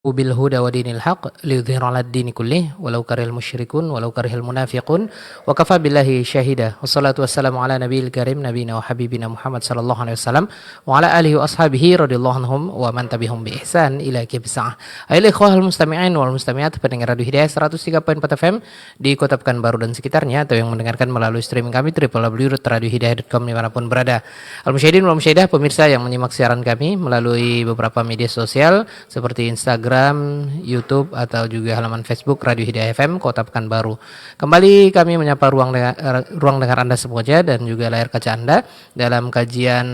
bil huda wa dinil haq liyudhhira 'alad dini kullih walau karihal musyrikun walau karihal munafiqun wa kafa billahi syahida. Wassalatu wassalamu ala nabiyil karim nabiyina wa habibina Muhammad sallallahu alaihi wasallam wa ala alihi wa ashabihi radhiyallahu anhum wa man tabi'ahum bi ihsan ila qiyamis saah. Ayolah ikhwahul mustami'in wal mustami'at pendengar Radio Hidayah 103.4 FM di Kota Pekanbaru dan sekitarnya atau yang mendengarkan melalui streaming kami www.radiohidayah.com dimanapun berada. Al-Musyahidin wal Musyahidah pemirsa yang menyimak siaran kami melalui beberapa media sosial seperti Instagram, YouTube atau juga halaman Facebook Radio Hidayah FM Kota Pekanbaru. Kembali kami menyapa ruang dengar Anda semuanya dan juga layar kaca Anda dalam kajian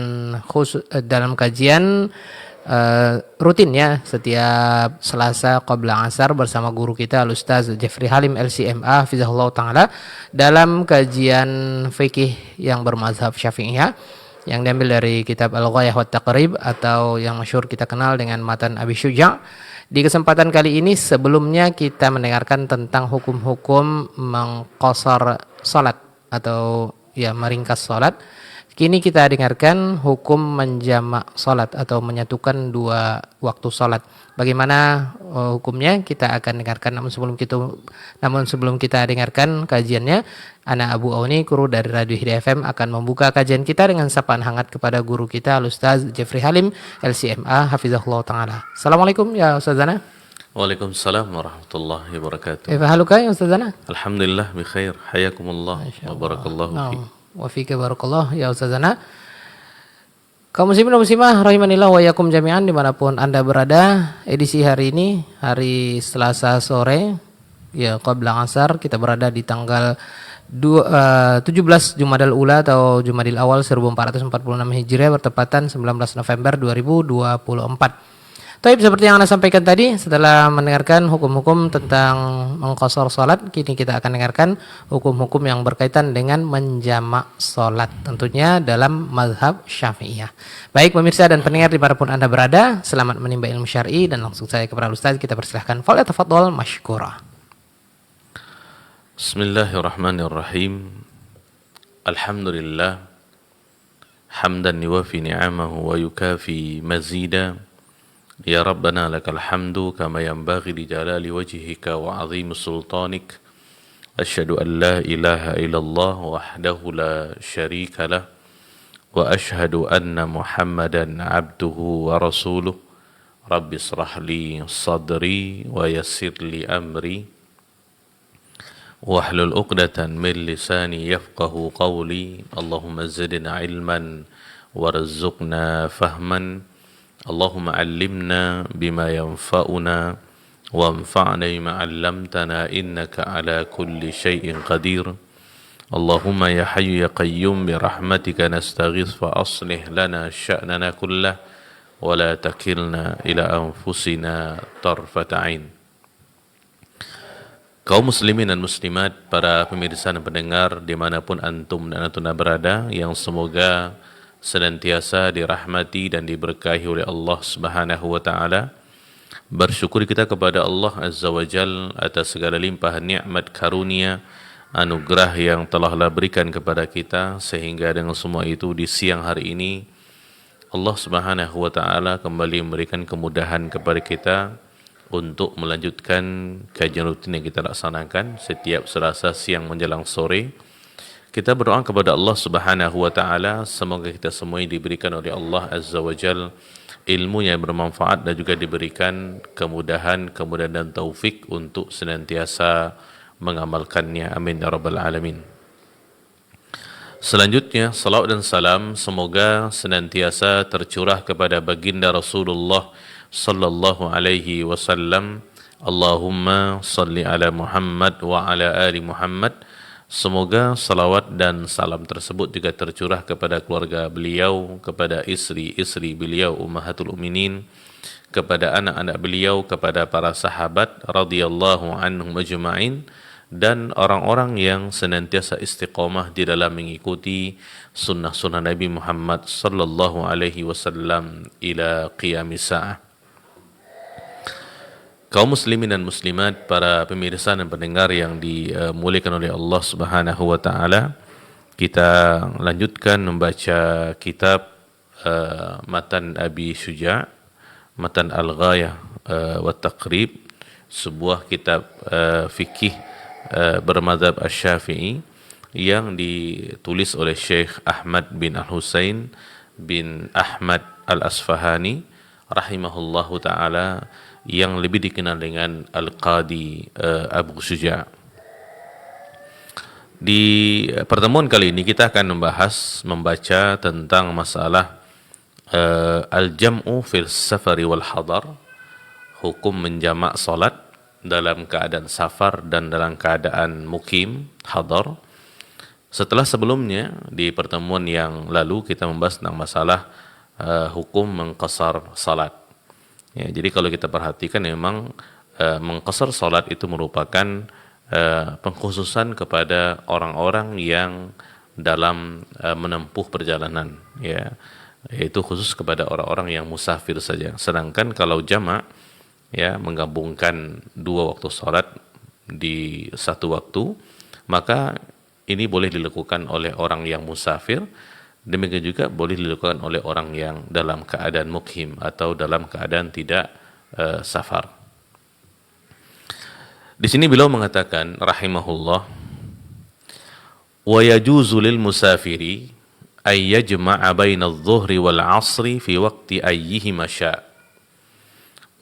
rutin ya setiap Selasa qabla asar bersama guru kita Al-Ustaz Jeffrey Halim LCMA hafizahullah taala dalam kajian fikih yang bermazhab Syafi'iyah yang diambil dari kitab Al-Ghayah wa Taqrib atau yang masyhur kita kenal dengan matan Abi Syuja'. Di kesempatan kali ini sebelumnya kita mendengarkan tentang hukum-hukum mengqashar salat atau ya meringkas salat. Kini kita dengarkan hukum menjamak salat atau menyatukan dua waktu salat. Bagaimana hukumnya kita akan dengarkan, namun sebelum kita dengarkan kajiannya, Ana Abu Auni guru dari Radio Hidayah FM akan membuka kajian kita dengan sapaan hangat kepada guru kita Al-Ustaz Jeffrey Halim LCMA hafizahullah taala. Assalamualaikum ya Ustazana. Waalaikumsalam warahmatullahi wabarakatuh. Kaifa haluka ya Ustazana? Alhamdulillah bi khair. Hayakumullah wa barakallahu fi. Wa fika barakallah ya Ustazana. Kaum muslimin dan muslimah rahimanillah wa yakum jami'an dimanapun Anda berada, edisi hari ini hari Selasa sore ya qabla asar, kita berada di tanggal 17 Jumadal Ula atau Jumadil Awal 1446 Hijriah bertepatan 19 November 2024. Taib, seperti yang Anda sampaikan tadi, setelah mendengarkan hukum-hukum tentang mengqashar salat, kini kita akan dengarkan hukum-hukum yang berkaitan dengan menjamak salat, tentunya dalam mazhab Syafi'iyah. Baik pemirsa dan pendengar dimanapun Anda berada, selamat menimba ilmu syar'i dan langsung saja kepada Ustaz kita persilahkan. Falyatafaddal mashkura. Bismillahirrahmanirrahim. Alhamdulillah hamdan yuwafi ni'amahu wa yukafi mazida. Ya Rabbana lakal hamdu kama yanbaghi li jalali wajhika wa 'azimi sultanik. Asyhadu an la ilaha illallah wahdahu la syarika lah wa asyhadu anna Muhammadan 'abduhu wa rasuluh. Rabbi israh li sadri wa yassir li amri wahlul 'uqdatan min lisani yafqahu qawli. Allahumma zidna ilman warzuqna fahman. Allahumma 'allimna bima yanfa'una wanfa'na bima 'allamtana innaka 'ala kulli syai'in qadir. Allahumma ya hayyu ya qayyum bi rahmatika nastaghits fa aslih lana sya'nana kullah wa la takilna ila anfusina tarfata 'ain. Kaum muslimin dan muslimat, para pemirsa dan pendengar dimanapun antum dan antuna berada, yang semoga senantiasa dirahmati dan diberkahi oleh Allah Subhanahu wa taala. Bersyukur kita kepada Allah Azza wa Jal atas segala limpahan nikmat karunia anugerah yang telah berikan kepada kita, sehingga dengan semua itu di siang hari ini Allah Subhanahu wa taala kembali memberikan kemudahan kepada kita untuk melanjutkan kajian rutin yang kita laksanakan setiap Selasa siang menjelang sore. Kita berdoa kepada Allah Subhanahu wa taala semoga kita semua diberikan oleh Allah Azza wa Jal ilmu yang bermanfaat dan juga diberikan kemudahan dan taufik untuk senantiasa mengamalkannya. Amin ya rabbal alamin. Selanjutnya, salawat dan salam semoga senantiasa tercurah kepada baginda Rasulullah sallallahu alaihi wasallam. Allahumma salli ala Muhammad wa ala ali Muhammad. Semoga salawat dan salam tersebut juga tercurah kepada keluarga beliau, kepada istri-istri beliau Ummahatul Mukminin, kepada anak-anak beliau, kepada para sahabat radhiyallahu anhum ajma'in, dan orang-orang yang senantiasa istiqamah di dalam mengikuti sunnah-sunnah Nabi Muhammad sallallahu alaihi wasallam ila qiyamis sa'ah. Kaum muslimin dan muslimat, para pemirsa dan pendengar yang dimuliakan oleh Allah Subhanahu wa taala, kita lanjutkan membaca kitab matan Abi Syuja', matan Al-Ghayah wa Taqrib, sebuah kitab fikih bermadzhab Asy-Syafi'i yang ditulis oleh Syekh Ahmad bin Al-Husain bin Ahmad Al-Asfahani rahimahullahu taala, yang lebih dikenal dengan Al-Qadi Abu Syuja'. Di pertemuan kali ini kita akan membaca tentang masalah al-jam'u fil safari wal hadar, hukum menjamak salat dalam keadaan safar dan dalam keadaan mukim hadar. Setelah sebelumnya di pertemuan yang lalu kita membahas tentang masalah hukum mengqasar salat. Ya, jadi kalau kita perhatikan memang mengqasar salat itu merupakan pengkhususan kepada orang-orang yang dalam menempuh perjalanan, ya, yaitu khusus kepada orang-orang yang musafir saja. Sedangkan kalau jamak, ya, menggabungkan dua waktu salat di satu waktu, maka ini boleh dilakukan oleh orang yang musafir, demikian juga boleh dilakukan oleh orang yang dalam keadaan mukhim atau dalam keadaan tidak safar. Di sini beliau mengatakan rahimahullah, wa yajuzu lil musafiri ay yajma'a baina adh-dhuhri wal 'ashri fi waqti ayyihima syaa'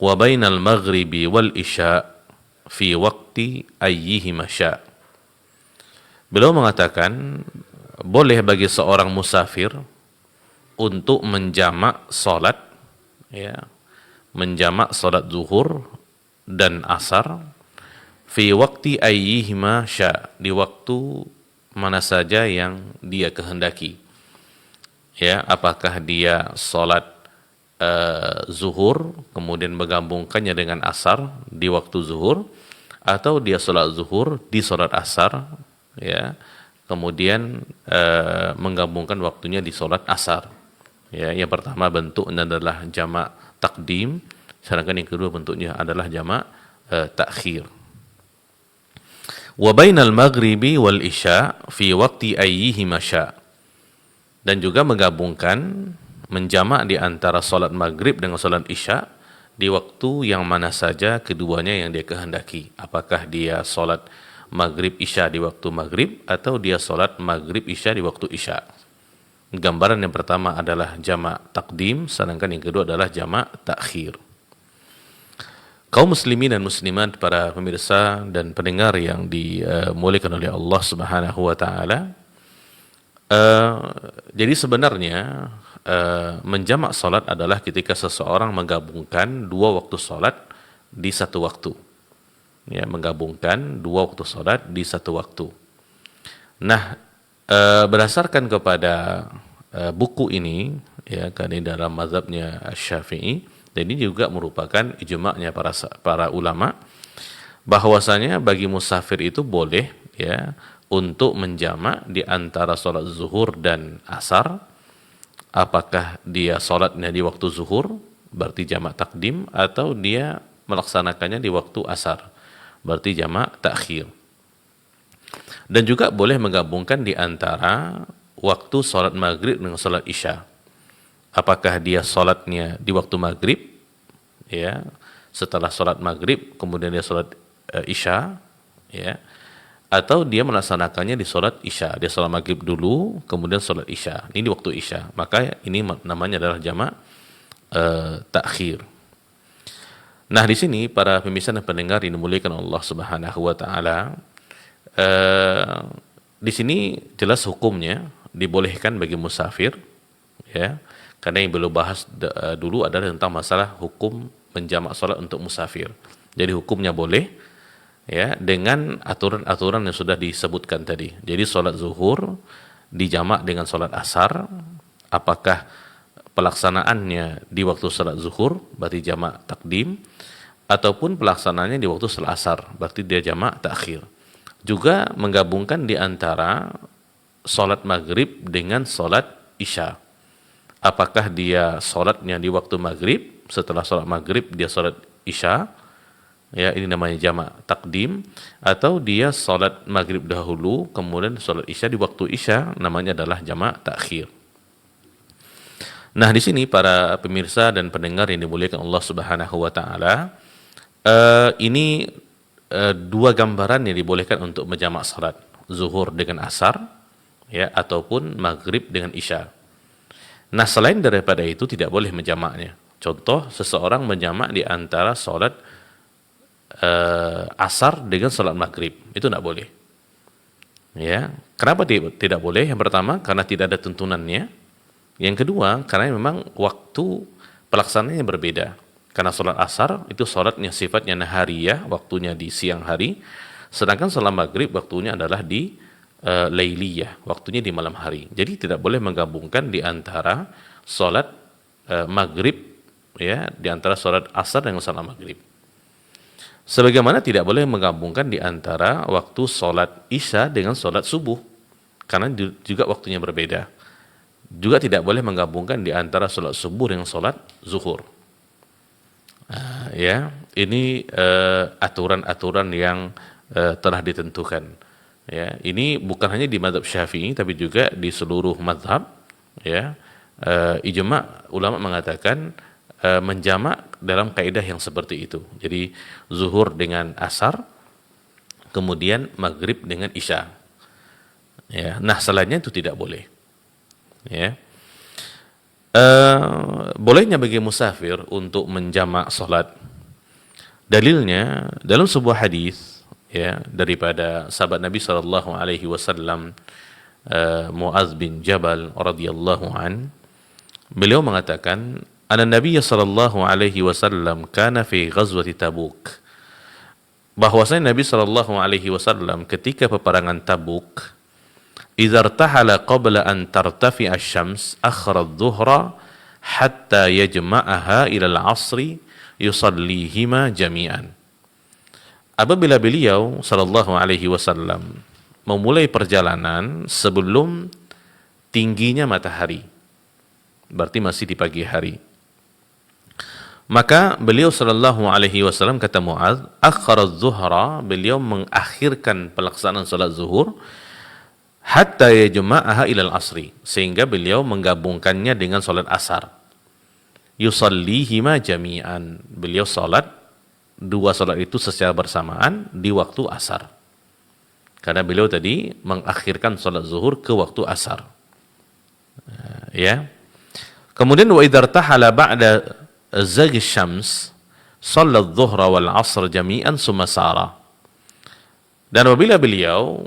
wa baina al-maghribi wal isya' fi waqti ayyihima syaa'. Beliau mengatakan boleh bagi seorang musafir untuk menjamak salat, ya, menjamak salat zuhur dan asar fi waqti ayyihima syaa', di waktu mana saja yang dia kehendaki. Ya, apakah dia salat zuhur kemudian menggabungkannya dengan asar di waktu zuhur, atau dia salat zuhur di salat asar, ya, kemudian menggabungkan waktunya di salat asar. Ya, yang pertama bentuknya adalah jamak takdim, sedangkan yang kedua bentuknya adalah jamak takhir. Wa bainal maghribi wal isya fi waqti ayyihima syaa', dan juga menggabungkan menjamak di antara salat maghrib dengan salat isya di waktu yang mana saja keduanya yang dia kehendaki. Apakah dia salat maghrib isya di waktu maghrib atau dia salat maghrib isya di waktu isya. Gambaran yang pertama adalah jamak takdim, sedangkan yang kedua adalah jamak takhir. Kaum muslimin dan muslimat, para pemirsa dan pendengar yang dimuliakan oleh Allah Subhanahu wa taala, jadi sebenarnya menjamak salat adalah ketika seseorang menggabungkan dua waktu salat di satu waktu. Ya, menggabungkan dua waktu salat di satu waktu. Nah, berdasarkan kepada buku ini, ya, kan ini dalam mazhabnya Asy-Syafi'i, dan ini juga merupakan ijma'nya para ulama, bahwasanya bagi musafir itu boleh, ya, untuk menjamak di antara salat zuhur dan asar. Apakah dia salatnya di waktu zuhur, berarti jamak takdim, atau dia melaksanakannya di waktu asar, berarti jamak takhir. Dan juga boleh menggabungkan di antara waktu salat maghrib dengan salat isya. Apakah dia salatnya di waktu maghrib, ya, setelah salat maghrib kemudian dia salat isya, ya, atau dia melaksanakannya di salat isya. Dia salat maghrib dulu kemudian salat isya. Ini di waktu isya. Maka ini namanya adalah jamak takhir. Nah, di sini para pemirsa dan pendengar yang dimuliakan Allah Subhanahu wa taala, di sini jelas hukumnya dibolehkan bagi musafir, ya. Karena yang belum bahas dulu adalah tentang masalah hukum menjamak salat untuk musafir. Jadi hukumnya boleh, ya, dengan aturan-aturan yang sudah disebutkan tadi. Jadi salat zuhur dijamak dengan salat asar, apakah pelaksanaannya di waktu salat zuhur berarti jamak takdim, ataupun pelaksanaannya di waktu salat asar berarti dia jamak takhir. Juga menggabungkan di antara salat maghrib dengan salat isya. Apakah dia salatnya di waktu maghrib, setelah salat maghrib dia salat isya, ya, ini namanya jamak takdim, atau dia salat maghrib dahulu kemudian salat isya di waktu isya, namanya adalah jamak takhir. Nah, di sini para pemirsa dan pendengar yang dimuliakan Allah Subhanahu wa taala, ini dua gambaran yang dibolehkan untuk menjamak salat, zuhur dengan asar, ya, ataupun maghrib dengan isya. Nah, selain daripada itu tidak boleh menjamaknya. Contoh, seseorang menjamak di antara salat asar dengan salat maghrib, itu tidak boleh. Ya, kenapa tidak boleh? Yang pertama, karena tidak ada tuntunannya. Yang kedua, karena memang waktu pelaksanaannya berbeda. Karena sholat asar itu sholatnya sifatnya nahariyah, waktunya di siang hari. Sedangkan sholat maghrib waktunya adalah di lailiyah, waktunya di malam hari. Jadi tidak boleh menggabungkan di antara sholat maghrib, ya, di antara sholat asar dengan sholat maghrib. Sebagaimana tidak boleh menggabungkan di antara waktu sholat isya dengan sholat subuh. Karena juga waktunya berbeda. Juga tidak boleh menggabungkan di antara sholat subuh dengan sholat zuhur. Ya, ini aturan-aturan yang telah ditentukan. Ya, ini bukan hanya di mazhab Syafi'i, tapi juga di seluruh mazhab. Ya, ijma' ulama mengatakan menjamak dalam kaidah yang seperti itu. Jadi zuhur dengan asar, kemudian maghrib dengan isya. Ya, nah selainnya itu tidak boleh. Ya, bolehnya bagi musafir untuk menjamak salat. Dalilnya dalam sebuah hadis, ya, daripada sahabat Nabi sallallahu alaihi wasallam, Muadz bin Jabal radhiyallahu an, beliau mengatakan, "Anna Nabi sallallahu alaihi wasallam kana fi ghazwati Tabuk." Bahwasanya Nabi sallallahu alaihi wasallam ketika peperangan Tabuk, idza irtahala qabla an tartafi asy-syams akhara adh-dhuhra hatta yajma'aha ila al-'asri yusallihima jami'an. Apabila beliau sallallahu alaihi wasallam memulai perjalanan sebelum tingginya matahari, berarti masih di pagi hari, maka beliau sallallahu alaihi wasallam, kata Muadz, akhara adh-dhuhra, beliau mengakhirkan pelaksanaan salat zuhur hatta yajma'aha ilal asri, sehingga beliau menggabungkannya dengan salat asar. Yusallihima jami'an, beliau salat dua salat itu secara bersamaan di waktu asar. Karena beliau tadi mengakhirkan salat zuhur ke waktu asar. Ya. Kemudian wa idza irtahala ba'da zaghi syams shalla adh-dhuhra wal 'asr jami'an summa sara. Dan apabila beliau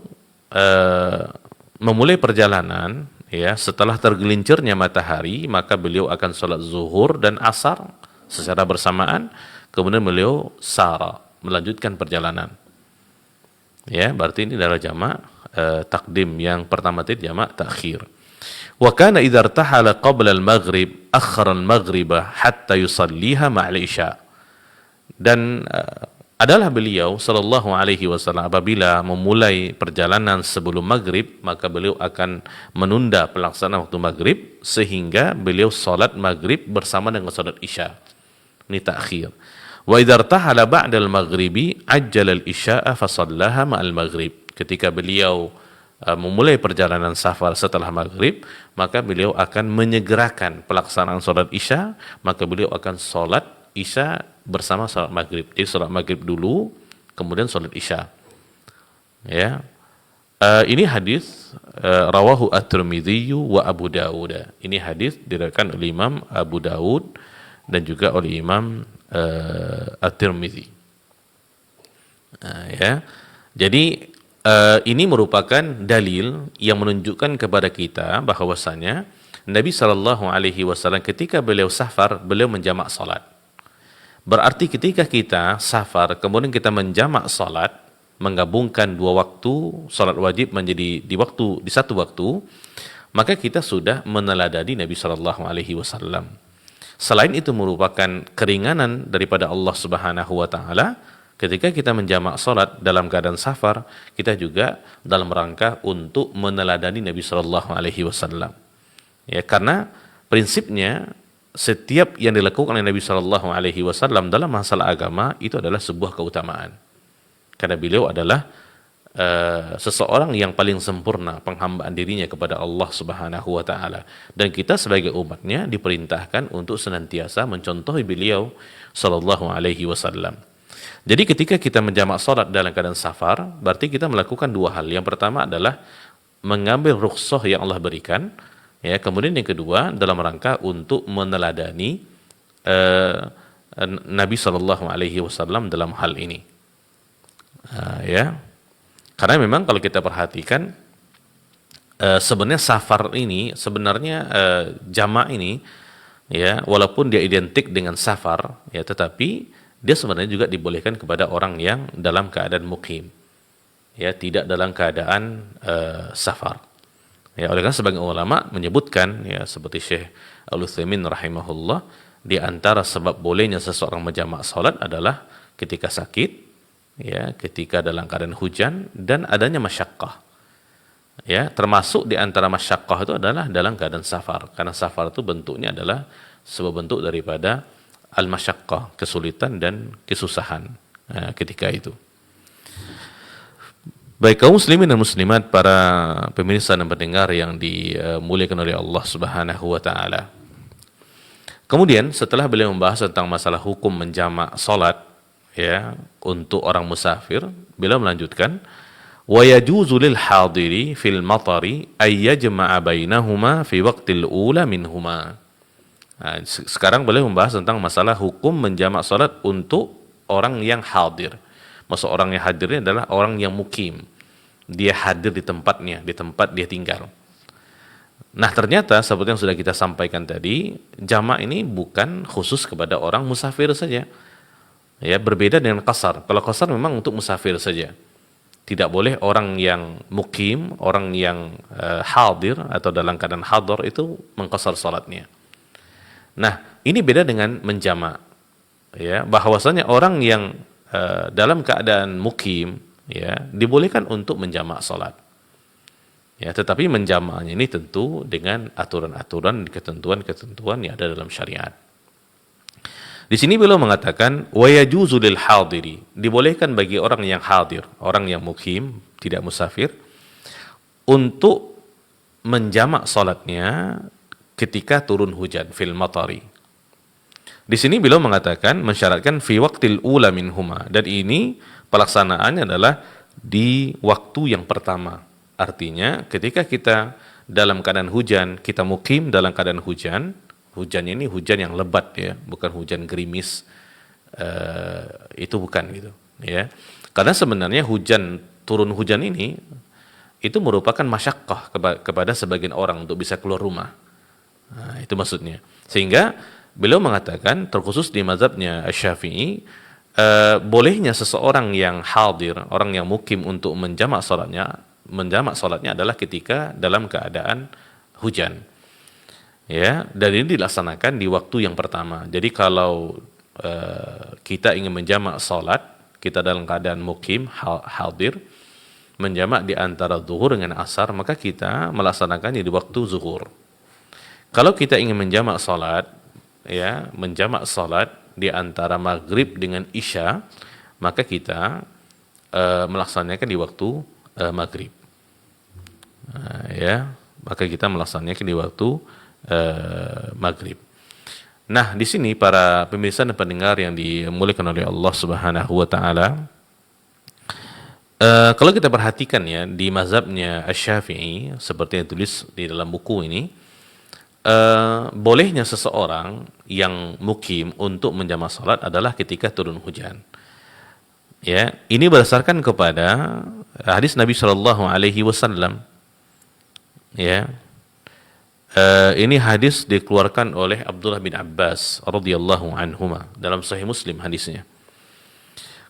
memulai perjalanan, ya, setelah tergelincirnya matahari, maka beliau akan sholat zuhur dan asar secara bersamaan, kemudian beliau sara, melanjutkan perjalanan. Ya, berarti ini adalah jamak takdim. Yang pertama tadi jamak takhir. Wa kana idza irtahala qabla al-maghrib akhara al-maghriba hatta yusalliha ma'al isya. Dan adalah beliau sallallahu alaihi wasallam apabila memulai perjalanan sebelum maghrib, maka beliau akan menunda pelaksanaan waktu maghrib sehingga beliau salat maghrib bersama dengan salat isya. Ini takhir. Wa idza irtahala ba'da al-maghribi ajjala al-isya'a fa shallaha ma'al maghrib. Ketika beliau memulai perjalanan safar setelah maghrib, maka beliau akan menyegerakan pelaksanaan salat isya, maka beliau akan salat isya bersama salat maghrib. Jadi salat maghrib dulu, kemudian salat isya. Ya, ini hadis rawahu at-Tirmidzi wa Abu Dawud. Ini hadis diriwayatkan oleh Imam Abu Dawud dan juga oleh Imam at-Tirmidzi. Ya, jadi ini merupakan dalil yang menunjukkan kepada kita bahwasanya Nabi sallallahu alaihi wasallam ketika beliau safar, beliau menjamak salat. Berarti ketika kita safar, kemudian kita menjamak salat, menggabungkan dua waktu, salat wajib menjadi di satu waktu, maka kita sudah meneladani Nabi sallallahu alaihi wasallam. Selain itu merupakan keringanan daripada Allah Subhanahu wa taala ketika kita menjamak salat dalam keadaan safar, kita juga dalam rangka untuk meneladani Nabi sallallahu alaihi wasallam. Ya, karena prinsipnya setiap yang dilakukan oleh Nabi sallallahu alaihi wasallam dalam masalah agama itu adalah sebuah keutamaan. Karena beliau adalah seseorang yang paling sempurna penghambaan dirinya kepada Allah Subhanahu wa taala, dan kita sebagai umatnya diperintahkan untuk senantiasa mencontohi beliau sallallahu alaihi wasallam. Jadi ketika kita menjamak salat dalam keadaan safar, berarti kita melakukan dua hal. Yang pertama adalah mengambil rukhsah yang Allah berikan, ya. Kemudian yang kedua dalam rangka untuk meneladani Nabi sallallahu alaihi wasallam dalam hal ini. Ya. Karena memang kalau kita perhatikan sebenarnya safar ini sebenarnya jamak ini, ya, walaupun dia identik dengan safar, ya, tetapi dia sebenarnya juga dibolehkan kepada orang yang dalam keadaan mukim, ya, tidak dalam keadaan safar. Ya, oleh karena sebagian ulama menyebutkan, ya, seperti Syekh Al-Utsaimin rahimahullah, di antara sebab bolehnya seseorang menjamak salat adalah ketika sakit, ya, ketika dalam keadaan hujan, dan adanya masyaqqah. Ya, termasuk di antara masyaqqah itu adalah dalam keadaan safar, karena safar itu bentuknya adalah sebuah bentuk daripada al-masyaqqah, kesulitan dan kesusahan ketika itu. Baik kaum muslimin dan muslimat, para pemirsa dan pendengar yang dimuliakan oleh Allah Subhanahu wa taala. Kemudian setelah beliau membahas tentang masalah hukum menjamak salat, ya, untuk orang musafir, beliau melanjutkan, wa yajuzu lil hadiri fil matari ay yajma'a bainahuma fi waqtil ula minhuma. Nah, sekarang beliau membahas tentang masalah hukum menjamak salat untuk orang yang hadir. Maksud orang yang hadir ini adalah orang yang mukim. Dia hadir di tempatnya, di tempat dia tinggal. Nah, ternyata seperti yang sudah kita sampaikan tadi, jamak ini bukan khusus kepada orang musafir saja. Ya, berbeda dengan qasar. Kalau qasar memang untuk musafir saja. Tidak boleh orang yang mukim, orang yang hadir atau dalam keadaan hadar itu mengqasar salatnya. Nah, ini beda dengan menjamak. Ya, bahwasanya orang yang dalam keadaan mukim, ya, dibolehkan untuk menjamak salat. Ya, tetapi menjamaknya ini tentu dengan aturan-aturan, ketentuan-ketentuan yang ada dalam syariat. Di sini beliau mengatakan wa yajuzu lil hadiri, dibolehkan bagi orang yang hadir, orang yang mukim, tidak musafir, untuk menjamak salatnya ketika turun hujan, fil matari. Di sini beliau mengatakan mensyaratkan fi waqtil ula minhuma, dan ini pelaksanaannya adalah di waktu yang pertama. Artinya ketika kita dalam keadaan hujan, kita mukim dalam keadaan hujan, hujannya ini hujan yang lebat, ya, bukan hujan gerimis, itu bukan gitu, ya. Karena sebenarnya turun hujan ini itu merupakan masyaqqah kepada sebagian orang untuk bisa keluar rumah. Nah, itu maksudnya. Sehingga beliau mengatakan terkhusus di mazhabnya Asy-Syafi'i, bolehnya seseorang yang hadir, orang yang mukim untuk menjamak salatnya adalah ketika dalam keadaan hujan. Ya, dan ini dilaksanakan di waktu yang pertama. Jadi kalau kita ingin menjamak salat, kita dalam keadaan mukim, hadir, menjamak di antara zuhur dengan asar, maka kita melaksanakannya di waktu zuhur. Kalau kita ingin menjamak salat, ya, menjamak salat di antara maghrib dengan isya, maka kita melaksanakan di waktu maghrib. Ya, maka kita melaksanakan di waktu maghrib. Nah, di sini para pemirsa dan pendengar yang dimuliakan oleh Allah Subhanahu wa taala, kalau kita perhatikan, ya, di mazhabnya Asy-Syafi'i seperti yang tulis di dalam buku ini, bolehnya seseorang yang mukim untuk menjamak salat adalah ketika turun hujan. Ya, ini berdasarkan kepada hadis Nabi Shallallahu alaihi wasallam. Ya. Ini hadis dikeluarkan oleh Abdullah bin Abbas radhiyallahu anhuma dalam Sahih Muslim hadisnya.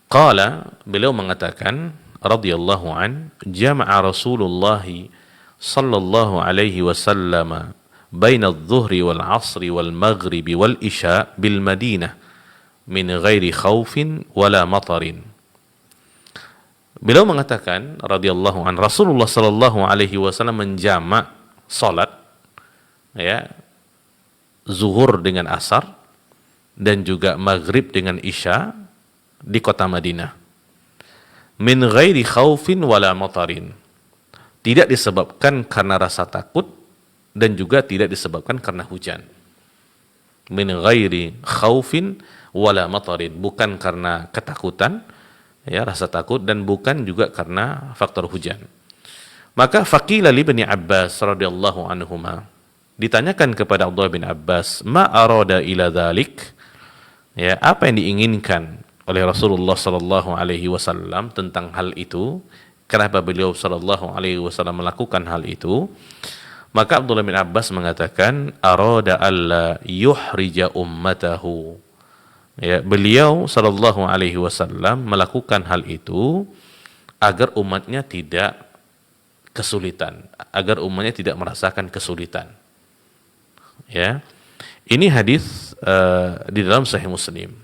Qala, beliau mengatakan radhiyallahu an, jama'a Rasulullah sallallahu alaihi wasallam baina adh-dhuhri wal 'ashri wal maghribi wal isya bil Madinah min ghairi khaufin wala matarin. Beliau mengatakan radhiyallahu an, Rasulullah sallallahu alaihi wasallam menjamak salat, ya, zuhur dengan asar dan juga maghrib dengan isya di kota Madinah min ghairi khaufin wala matarin. Tidak disebabkan karena rasa takut dan juga tidak disebabkan karena hujan. Min ghairi khaufin wala matarin, bukan karena ketakutan, ya, rasa takut, dan bukan juga karena faktor hujan. Maka faqila li Ibnu Abbas radhiyallahu anhuma, ditanyakan kepada Abdullah bin Abbas, ma arada ila dzalik, ya, apa yang diinginkan oleh Rasulullah sallallahu alaihi wasallam tentang hal itu, kenapa beliau sallallahu alaihi wasallam melakukan hal itu? Maka Abdullah bin Abbas mengatakan, arada alla yuhrija ummatahu, ya, beliau sallallahu alaihi wasallam melakukan hal itu agar umatnya tidak kesulitan, agar umatnya tidak merasakan kesulitan. Ya, ini hadis di dalam Sahih Muslim.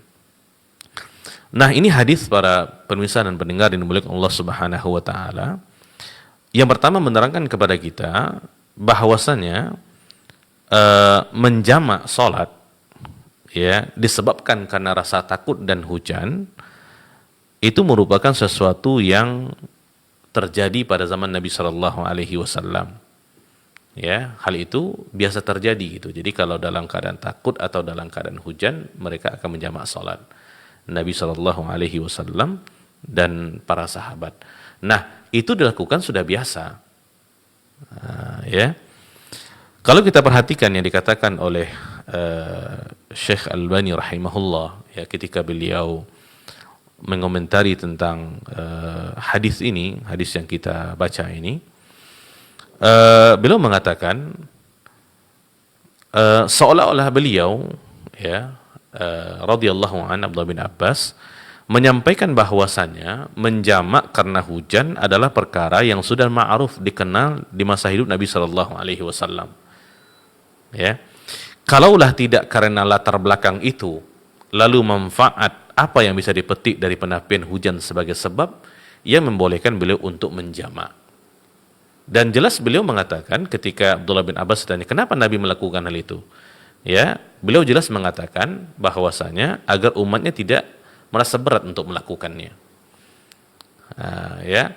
Nah, ini hadis para pemirsa dan pendengar yang dimuliakan Allah Subhanahu wa taala. Yang pertama menerangkan kepada kita bahwasanya menjamak salat, ya, disebabkan karena rasa takut dan hujan, itu merupakan sesuatu yang terjadi pada zaman Nabi Shallallahu Alaihi Wasallam. Ya, hal itu biasa terjadi gitu. Jadi kalau dalam keadaan takut atau dalam keadaan hujan, mereka akan menjamak salat. Nabi Shallallahu Alaihi Wasallam dan para sahabat. Nah, itu dilakukan sudah biasa. Ya, kalau kita perhatikan yang dikatakan oleh Syekh Albani rahimahullah, ya, ketika beliau mengomentari tentang hadis ini, hadis yang kita baca ini, beliau mengatakan seolah-olah beliau, ya, radhiyallahu an Abdullah bin Abbas menyampaikan bahwasannya menjamak karena hujan adalah perkara yang sudah ma'ruf, dikenal di masa hidup Nabi sallallahu alaihi wasallam. Ya. Kalaulah tidak karena latar belakang itu, lalu manfaat apa yang bisa dipetik dari penapian hujan sebagai sebab yang membolehkan beliau untuk menjamak. Dan jelas beliau mengatakan ketika Abdullah bin Abbas ditanya kenapa Nabi melakukan hal itu, ya, beliau jelas mengatakan bahwasanya agar umatnya tidak merasa berat untuk melakukannya. Ya,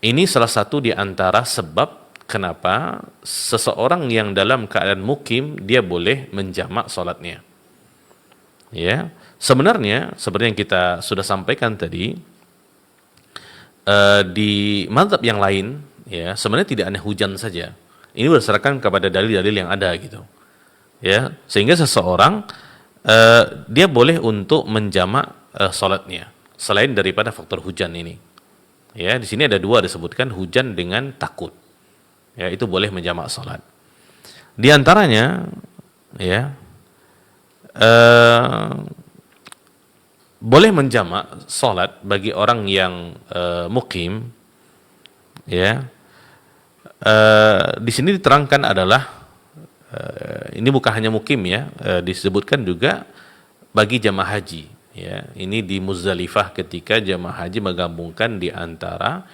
ini salah satu di antara sebab kenapa seseorang yang dalam keadaan mukim dia boleh menjamak salatnya. Ya, sebenarnya seperti yang kita sudah sampaikan tadi, di mazhab yang lain, ya, sebenarnya tidak hanya hujan saja. Ini berdasarkan kepada dalil-dalil yang ada gitu. Ya, sehingga seseorang dia boleh untuk menjamak salatnya selain daripada faktor hujan ini. Ya, di sini ada dua disebutkan, hujan dengan takut. Ya, itu boleh menjamak salat. Di antaranya, ya, boleh menjamak salat bagi orang yang mukim, ya. Di sini diterangkan adalah ini bukan hanya mukim, ya, disebutkan juga bagi jamaah haji, ya. Ini di Muzdalifah ketika jamaah haji menggabungkan di antara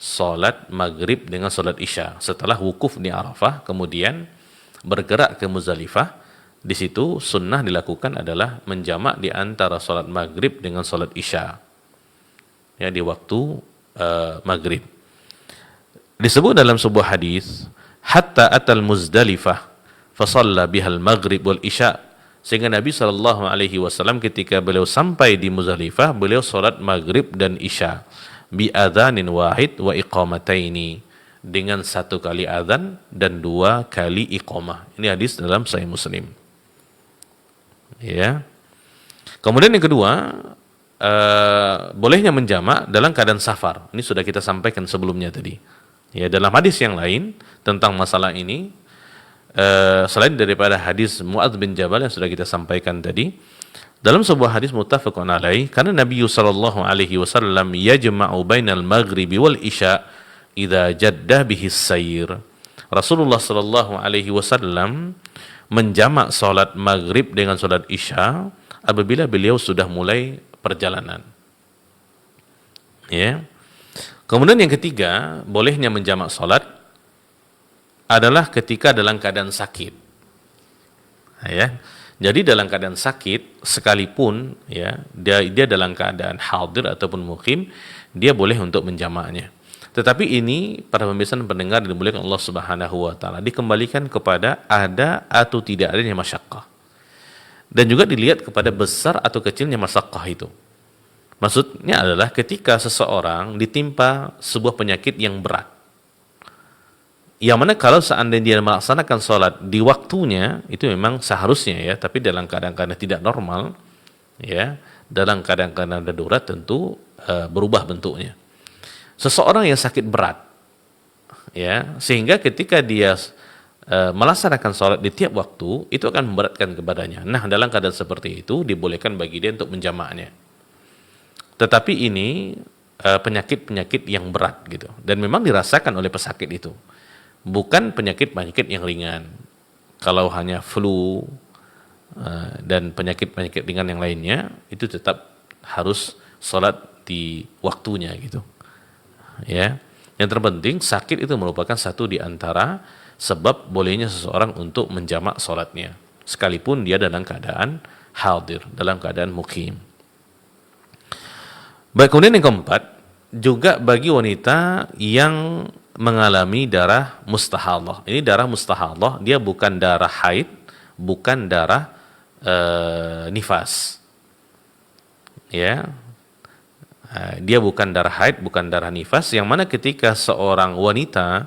salat maghrib dengan salat isya setelah wukuf di Arafah kemudian bergerak ke Muzdalifah. Di situ sunnah dilakukan adalah menjamak di antara salat maghrib dengan salat isya, ya, di waktu maghrib. Disebut dalam sebuah hadis, hatta atal Muzdalifah fa shalla bihal maghrib wal isya, sehingga Nabi sallallahu alaihi wasallam ketika beliau sampai di Muzdalifah, beliau salat maghrib dan isya bi adzanin wahid wa iqamataini, dengan satu kali azan dan dua kali iqamah. Ini hadis dalam Sahih Muslim. Ya. Kemudian yang kedua, bolehnya menjamak dalam keadaan safar. Ini sudah kita sampaikan sebelumnya tadi. Ya, dalam hadis yang lain tentang masalah ini, selain daripada hadis Mu'adz bin Jabal yang sudah kita sampaikan tadi, dalam sebuah hadis muttafaqun alaih, karena Nabi sallallahu alaihi wasallam yajma'u bainal maghribi wal isya idza jadda bihi sayr. Rasulullah sallallahu alaihi wasallam menjamak salat maghrib dengan salat isya apabila beliau sudah mulai perjalanan. Ya. Kemudian yang ketiga, bolehnya menjamak salat adalah ketika dalam keadaan sakit. Ya. Jadi dalam keadaan sakit sekalipun ya dia dalam keadaan hadir ataupun mukim, dia boleh untuk menjamaknya. Tetapi ini para pemirsa dan pendengar dimuliakan Allah Subhanahu wa taala dikembalikan kepada ada atau tidak adanya masyaqqah. Dan juga dilihat kepada besar atau kecilnya masyaqqah itu. Maksudnya adalah ketika seseorang ditimpa sebuah penyakit yang berat. Yang mana kalau seandainya dia melaksanakan sholat di waktunya, itu memang seharusnya ya, tapi dalam keadaan-keadaan tidak normal, ya, dalam keadaan-keadaan darurat tentu berubah bentuknya. Seseorang yang sakit berat, ya, sehingga ketika dia melaksanakan sholat di tiap waktu, itu akan memberatkan kepadanya. Nah, dalam keadaan seperti itu, dibolehkan bagi dia untuk menjamaknya. Tetapi ini penyakit-penyakit yang berat gitu, dan memang dirasakan oleh pesakit itu. Bukan penyakit-penyakit yang ringan. Kalau hanya flu dan penyakit-penyakit ringan yang lainnya, itu tetap harus sholat di waktunya gitu. Ya, yang terpenting sakit itu merupakan satu di antara sebab bolehnya seseorang untuk menjamak sholatnya, sekalipun dia dalam keadaan hadir, dalam keadaan mukim. Baik, kemudian yang keempat, juga bagi wanita yang mengalami darah mustahadah. Ini darah mustahadah, dia bukan darah haid, bukan darah nifas. Ya. Dia bukan darah haid, bukan darah nifas, yang mana ketika seorang wanita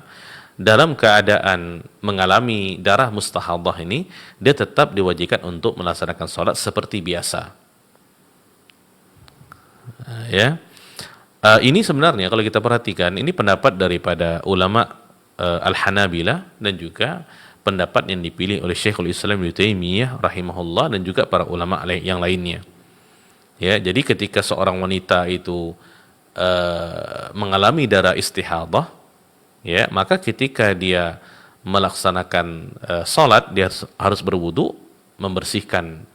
dalam keadaan mengalami darah mustahadah ini, dia tetap diwajibkan untuk melaksanakan sholat seperti biasa. Ya. Ini sebenarnya kalau kita perhatikan, ini pendapat daripada ulama Al-Hanabilah dan juga pendapat yang dipilih oleh Syekhul Islam Ibnu Taimiyah rahimahullah dan juga para ulama yang lainnya. Ya, jadi ketika seorang wanita itu mengalami darah istihadah, ya, maka ketika dia melaksanakan salat, dia harus berwudu, membersihkan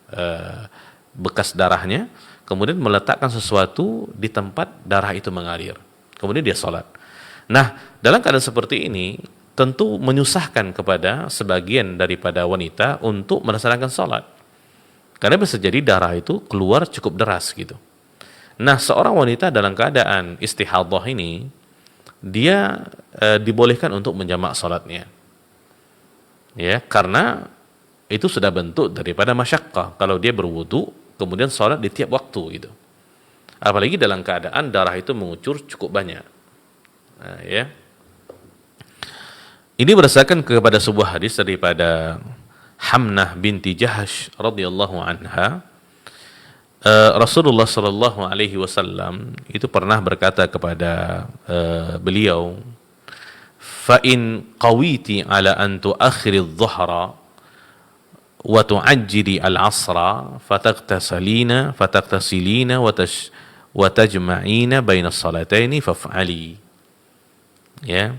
bekas darahnya, kemudian meletakkan sesuatu di tempat darah itu mengalir. Kemudian dia sholat. Nah, dalam keadaan seperti ini, tentu menyusahkan kepada sebagian daripada wanita untuk melaksanakan sholat. Karena bisa jadi darah itu keluar cukup deras gitu. Nah, seorang wanita dalam keadaan istihadah ini, dia dibolehkan untuk menjamak sholatnya. Ya, karena itu sudah bentuk daripada masyaqqah. Kalau dia berwudu, kemudian sholat di tiap waktu gitu. Apalagi dalam keadaan darah itu mengucur cukup banyak. Nah, ya. Ini berdasarkan kepada sebuah hadis daripada Hamnah binti Jahash radhiyallahu anha. Rasulullah sallallahu alaihi wasallam itu pernah berkata kepada beliau, "Fa in qawiti ala an tuakhiri adh-dhuhra wa tu'ajjili al-'asra fataktasilina wa tajma'ina baina as-salataini faf'ali." Ya.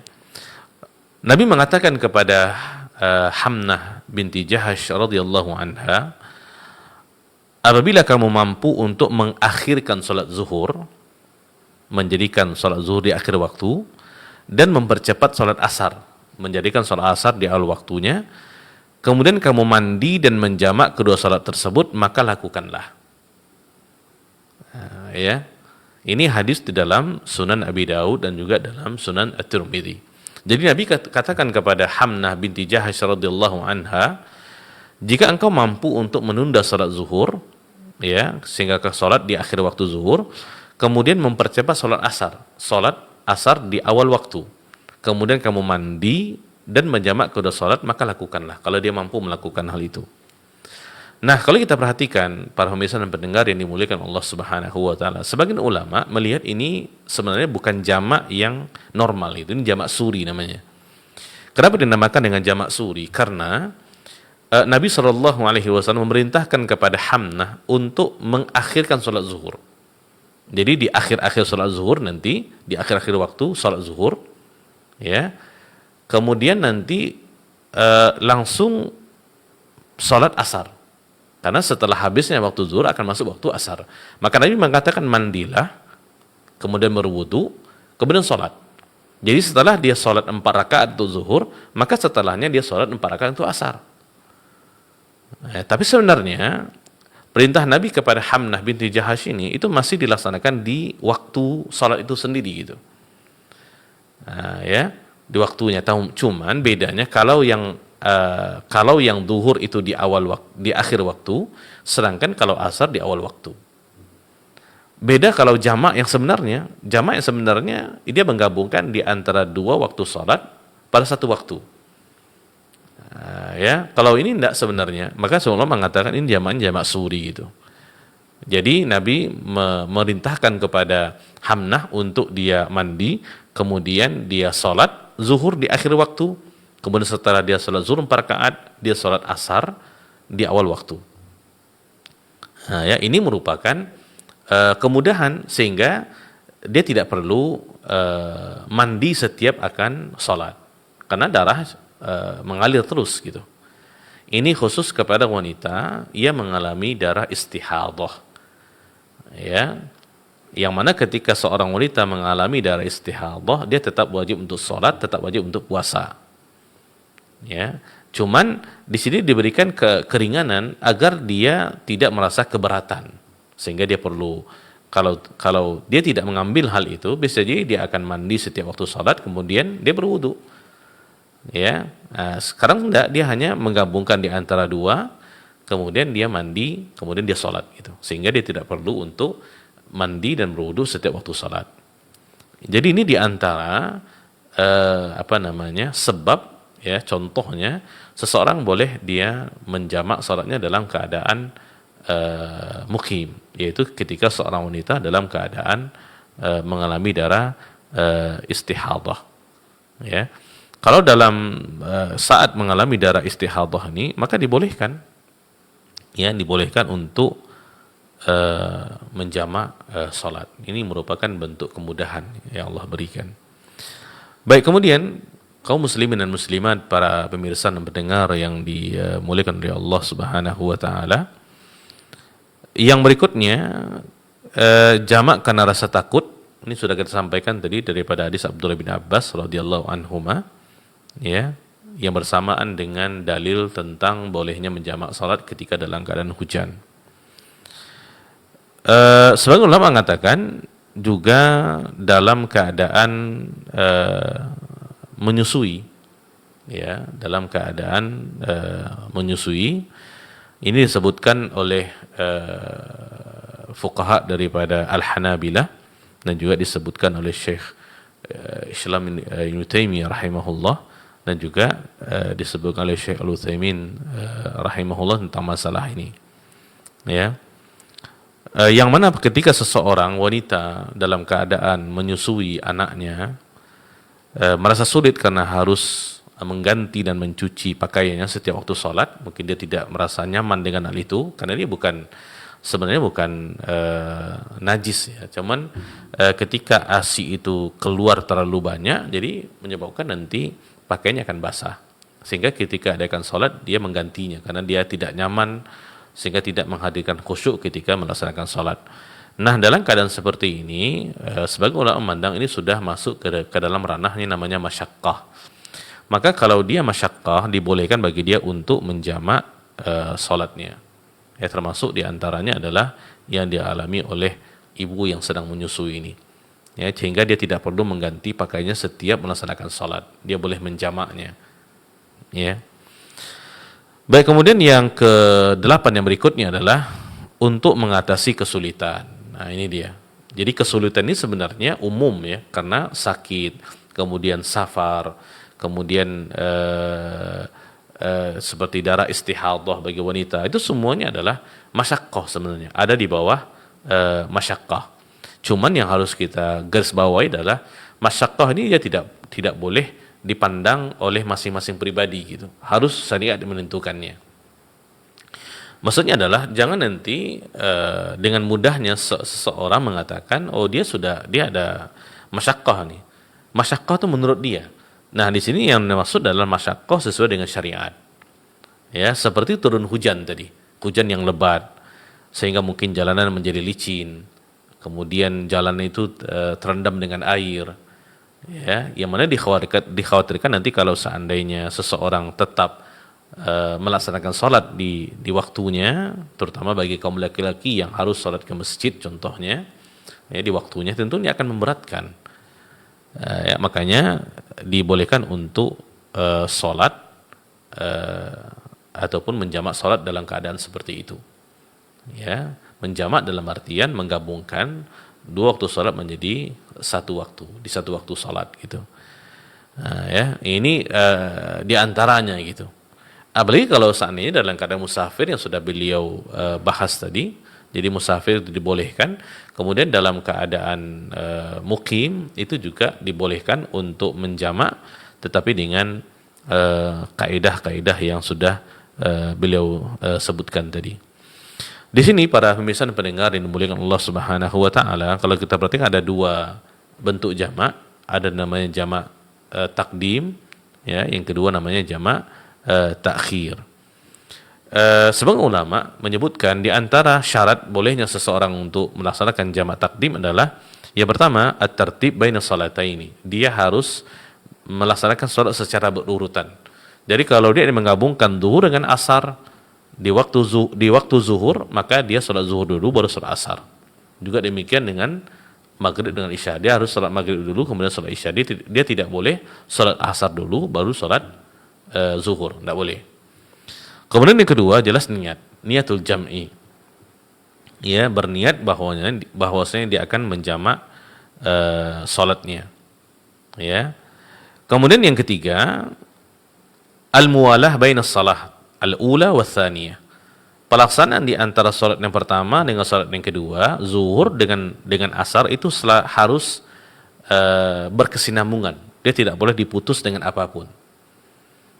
Nabi mengatakan kepada Hamnah binti Jahash radhiyallahu anha, apabila kamu mampu untuk mengakhirkan salat zuhur, menjadikan salat zuhur di akhir waktu, dan mempercepat salat asar, menjadikan salat asar di awal waktunya, kemudian kamu mandi dan menjamak kedua salat tersebut, maka lakukanlah. Ya, ini hadis di dalam Sunan Abi Daud dan juga dalam Sunan At-Tirmidzi. Jadi Nabi katakan kepada Hamnah binti Jahash radhiyallahu anha, jika engkau mampu untuk menunda salat zuhur, ya, sehingga ke salat di akhir waktu zuhur, kemudian mempercepat salat asar di awal waktu, kemudian kamu mandi dan menjamak kedua salat, maka lakukanlah kalau dia mampu melakukan hal itu. Nah, kalau kita perhatikan para pemirsa dan pendengar yang dimuliakan Allah Subhanahu wa taala, sebagian ulama melihat ini sebenarnya bukan jamak yang normal, itu ini jamak suri namanya. Kenapa dinamakan dengan jamak suri? Karena Nabi sallallahu alaihi wasallam memerintahkan kepada Hamnah untuk mengakhirkan salat zuhur. Jadi di akhir-akhir salat zuhur nanti, di akhir-akhir waktu salat zuhur, ya. Kemudian nanti langsung salat asar. Karena setelah habisnya waktu zuhur akan masuk waktu asar. Maka Nabi mengatakan mandilah, kemudian berwudu, kemudian sholat. Jadi setelah dia sholat 4 rakaat untuk zuhur, maka setelahnya dia sholat 4 rakaat untuk asar. Tapi sebenarnya perintah Nabi kepada Hamnah binti Jahash ini itu masih dilaksanakan di waktu salat itu sendiri gitu. Ya, di waktunya. Cuman bedanya kalau yang duhur itu di akhir waktu, sedangkan kalau asar di awal waktu. Beda kalau jamak yang sebenarnya dia menggabungkan di antara dua waktu salat pada satu waktu. Ya, kalau ini tidak sebenarnya, maka Rasulullah mengatakan ini jamak suri gitu. Jadi Nabi memerintahkan kepada Hamnah untuk dia mandi, kemudian dia salat zuhur di akhir waktu, kemudian setelah dia salat zuhur 4 rakaat, dia salat asar di awal waktu. Ya, ini merupakan kemudahan sehingga dia tidak perlu mandi setiap akan salat karena darah mengalir terus gitu. Ini khusus kepada wanita yang mengalami darah istihadhah. Ya. Yang mana ketika seorang wanita mengalami darah istihadhah, dia tetap wajib untuk salat, tetap wajib untuk puasa. Ya. Cuman di sini diberikan keringanan agar dia tidak merasa keberatan. Sehingga dia perlu kalau dia tidak mengambil hal itu, bisa jadi dia akan mandi setiap waktu salat, kemudian dia berwudu. Ya, sekarang enggak, dia hanya menggabungkan di antara dua, kemudian dia mandi, kemudian dia salat gitu. Sehingga dia tidak perlu untuk mandi dan berwudu setiap waktu salat. Jadi ini di antara sebab ya, contohnya seseorang boleh dia menjamak salatnya dalam keadaan mukim, yaitu ketika seorang wanita dalam keadaan mengalami darah istihadhah. Ya. Kalau dalam saat mengalami darah istihadhah ini, maka dibolehkan untuk menjamak salat. Ini merupakan bentuk kemudahan yang Allah berikan. Baik, kemudian kaum muslimin dan muslimat, para pemirsa dan pendengar yang dimuliakan oleh Allah Subhanahu wa taala. Yang berikutnya jamak karena rasa takut. Ini sudah kita sampaikan tadi daripada hadis Abdullah bin Abbas radhiyallahu anhuma, ya, yang bersamaan dengan dalil tentang bolehnya menjamak salat ketika dalam keadaan hujan. Sebagian ulama mengatakan juga dalam keadaan menyusui, ya, dalam keadaan menyusui. Ini disebutkan oleh fuqaha daripada Al-Hanabilah dan juga disebutkan oleh Syekh Islam Ibn Taimiyah rahimahullah, dan juga disebutkan oleh Syekh Al-Utsaimin rahimahullah tentang masalah ini. Ya. Yang mana ketika seseorang wanita dalam keadaan menyusui anaknya merasa sulit karena harus mengganti dan mencuci pakaiannya setiap waktu sholat, mungkin dia tidak merasa nyaman dengan hal itu karena dia sebenarnya bukan najis ya, cuman ketika ASI itu keluar terlalu banyak, jadi menyebabkan nanti pakaiannya akan basah, sehingga ketika adakan sholat dia menggantinya karena dia tidak nyaman, sehingga tidak menghadirkan khusyuk ketika melaksanakan sholat. Nah, dalam keadaan seperti ini, sebagai ulama memandang ini sudah masuk ke dalam ranahnya namanya masyaqqah. Maka kalau dia masyaqqah, dibolehkan bagi dia untuk menjamak sholatnya. Ya, termasuk diantaranya adalah yang dialami oleh ibu yang sedang menyusui ini. Ya, sehingga dia tidak perlu mengganti pakaiannya setiap melaksanakan sholat. Dia boleh menjamaknya. Ya. Baik, kemudian yang ke-8 yang berikutnya adalah untuk mengatasi kesulitan. Nah, ini dia. Jadi kesulitan ini sebenarnya umum ya, karena sakit, kemudian safar, kemudian seperti darah istihadhah bagi wanita, itu semuanya adalah masyaqqah sebenarnya, ada di bawah masyaqqah. Cuman yang harus kita garis bawahi adalah masyaqqah ini dia tidak boleh dipandang oleh masing-masing pribadi gitu. Harus syariat menentukannya. Maksudnya adalah jangan nanti dengan mudahnya seseorang mengatakan, oh dia ada masyaqqah nih. Masyaqqah itu menurut dia. Nah, di sini yang dimaksud adalah masyaqqah sesuai dengan syariat. Ya, seperti turun hujan tadi, hujan yang lebat sehingga mungkin jalanan menjadi licin. Kemudian jalan itu terendam dengan air. Ya, yang mana dikhawatirkan nanti kalau seandainya seseorang tetap melaksanakan sholat di waktunya, terutama bagi kaum laki-laki yang harus sholat ke masjid contohnya, ya, di waktunya tentu ini akan memberatkan. Ya, makanya dibolehkan untuk sholat ataupun menjamak sholat dalam keadaan seperti itu. Ya, menjamak dalam artian menggabungkan dua waktu sholat menjadi satu waktu, di satu waktu sholat gitu. Nah, ya, ini diantaranya gitu. Apalagi kalau seandainya dalam keadaan musafir yang sudah beliau bahas tadi, jadi musafir itu dibolehkan. Kemudian dalam keadaan mukim itu juga dibolehkan untuk menjamak, tetapi dengan kaidah-kaidah yang sudah beliau sebutkan tadi. Di sini para pemirsa dan pendengar yang dimuliakan Allah Subhanahu wa taala, kalau kita perhatikan ada dua bentuk jamak, ada namanya jamak takdim, ya, yang kedua namanya jamak takhir. Sebagian ulama menyebutkan di antara syarat bolehnya seseorang untuk melaksanakan jamak takdim adalah yang pertama at-tartib baina salataini. Dia harus melaksanakan salat secara berurutan. Jadi kalau dia menggabungkan zuhur dengan asar di waktu zuhur, maka dia salat zuhur dulu baru salat asar. Juga demikian dengan maghrib dengan isya. Dia harus salat maghrib dulu kemudian salat isya. Dia tidak boleh salat asar dulu baru salat zuhur, tidak boleh. Kemudian yang kedua jelas niatul jam'i. Ya, berniat bahwasanya dia akan menjamak salatnya. Ya. Kemudian yang ketiga al-muwalah bainas salah al-ula wa tsaniyah. Pelaksanaan di antara salat yang pertama dengan salat yang kedua, zuhur dengan asar itu harus berkesinambungan. Dia tidak boleh diputus dengan apapun.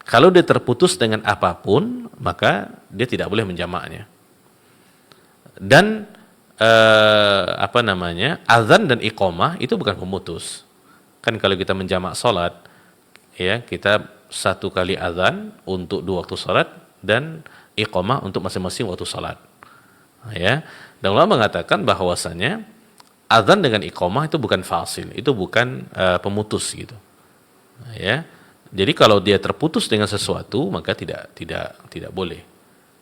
Kalau dia terputus dengan apapun, maka dia tidak boleh menjamaknya. Dan azan dan iqamah itu bukan pemutus. Kan kalau kita menjamak salat, ya, kita satu kali azan untuk dua waktu salat dan iqamah untuk masing-masing waktu salat. Ya. Dan ulama mengatakan bahwasanya azan dengan iqamah itu bukan fasil, itu bukan pemutus gitu. Ya. Jadi kalau dia terputus dengan sesuatu maka tidak boleh,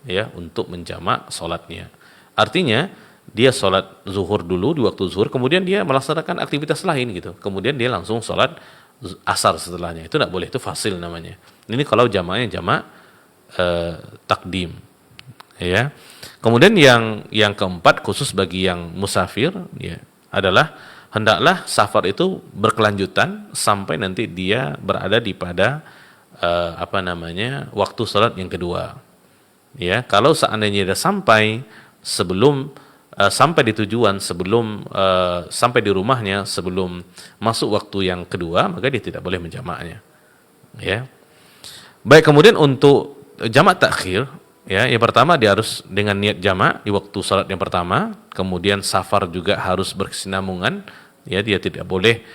ya, untuk menjamak salatnya. Artinya dia salat zuhur dulu di waktu zuhur, kemudian dia melaksanakan aktivitas lain gitu. Kemudian dia langsung salat asar setelahnya. Itu tidak boleh, itu fasil namanya. Ini kalau jamaknya jamak takdim. Ya. Kemudian yang keempat khusus bagi yang musafir, ya, adalah hendaklah safar itu berkelanjutan sampai nanti dia berada pada waktu salat yang kedua. Ya, kalau seandainya dia sampai di tujuan sebelum sampai di rumahnya sebelum masuk waktu yang kedua, maka dia tidak boleh menjamaknya. Ya. Baik, kemudian untuk jamak takhir, ya, yang pertama dia harus dengan niat jamak di waktu salat yang pertama, kemudian safar juga harus berkesinambungan, ya, dia tidak boleh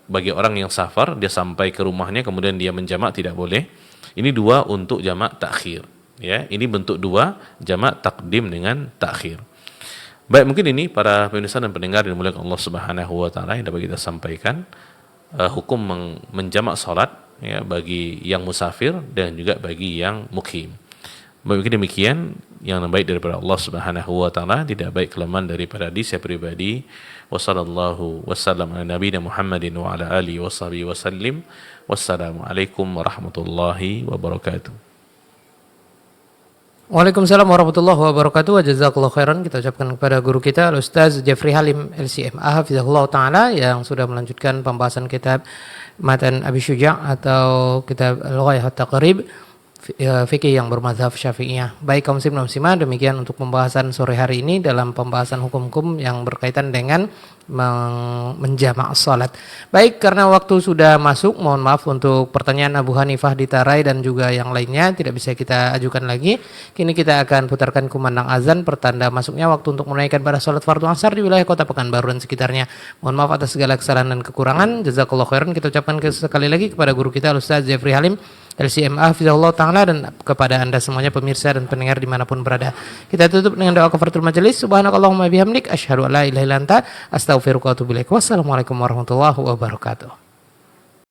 bagi orang yang safar dia sampai ke rumahnya kemudian dia menjamak, tidak boleh. Ini dua untuk jamak takhir, ya. Ini bentuk dua jamak takdim dengan takhir. Baik, mungkin ini para pemirsa dan pendengar yang dimuliakan Allah Subhanahu wa taala yang dapat kita sampaikan hukum menjamak salat, ya, bagi yang musafir dan juga bagi yang mukim. Mungkin demikian yang baik daripada Allah Subhanahu wa taala, tidak baik kelemahan daripada diri saya pribadi. Wassallallahu wassalam ala nabiyina Muhammadin wa ala alihi washabihi wasallim. Wassalamualaikum warahmatullahi wabarakatuh. Waalaikumsalam warahmatullahi wabarakatuh. Jazakallahu khairan kita ucapkan kepada guru kita Al-Ustaz Jeffrey Halim LCMA hafizahullah taala yang sudah melanjutkan pembahasan kitab Matan Abi Syuja' atau kitab Al-Ghayah At-Taqrib fikih yang bermadzhab Syafi'iyah. Baik kaum muslim dan muslimah, demikian untuk pembahasan sore hari ini dalam pembahasan hukum-hukum yang berkaitan dengan menjamak salat. Baik, karena waktu sudah masuk, mohon maaf untuk pertanyaan Abu Hanifah di Tarai dan juga yang lainnya tidak bisa kita ajukan lagi. Kini kita akan putarkan kumandang azan pertanda masuknya waktu untuk menunaikan pada salat fardu asar di wilayah Kota Pekanbaru dan sekitarnya. Mohon maaf atas segala kesalahan dan kekurangan. Jazakallahu khairan kita ucapkan sekali lagi kepada guru kita Ustaz Jeffrey Halim LCMA hafizahullah ta'ala dan kepada anda semuanya pemirsa dan pendengar dimanapun berada. Kita tutup dengan doa kafaratul majelis. Subhanakallahumma bihamdik asyhadu an la ilaha illa anta astaghfiruka wa atubu ilaik. Wassalamualaikum warahmatullahi wabarakatuh.